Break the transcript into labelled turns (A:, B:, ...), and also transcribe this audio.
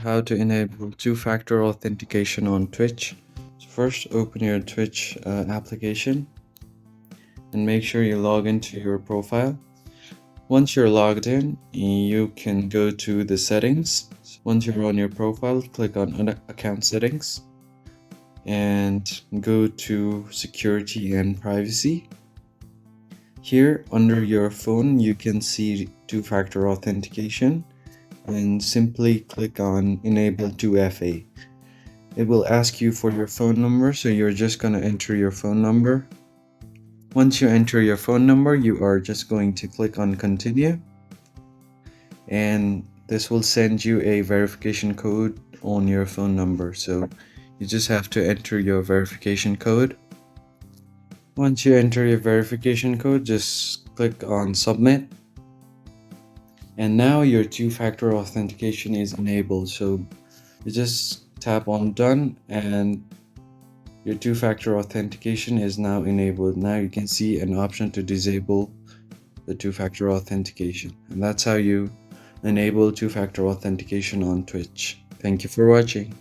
A: How to enable two-factor authentication on Twitch. So first, open your Twitch application and make sure you log into your profile. Once you're logged in, you can go to the settings. Once you're on your profile, click on account settings and go to security and privacy. Here under your phone, you can see two-factor authentication and simply click on enable 2FA. It will ask you for your phone number, so you're just going to enter your phone number. Once you enter your phone number, you are just going to click on continue, and this will send you a verification code on your phone number, so you just have to enter your verification code. Once you enter your verification code, just click on submit. And now your two-factor authentication is enabled. So you just tap on done and your two-factor authentication is now enabled. Now you can see an option to disable the two-factor authentication. And that's how you enable two-factor authentication on Twitch. Thank you for watching.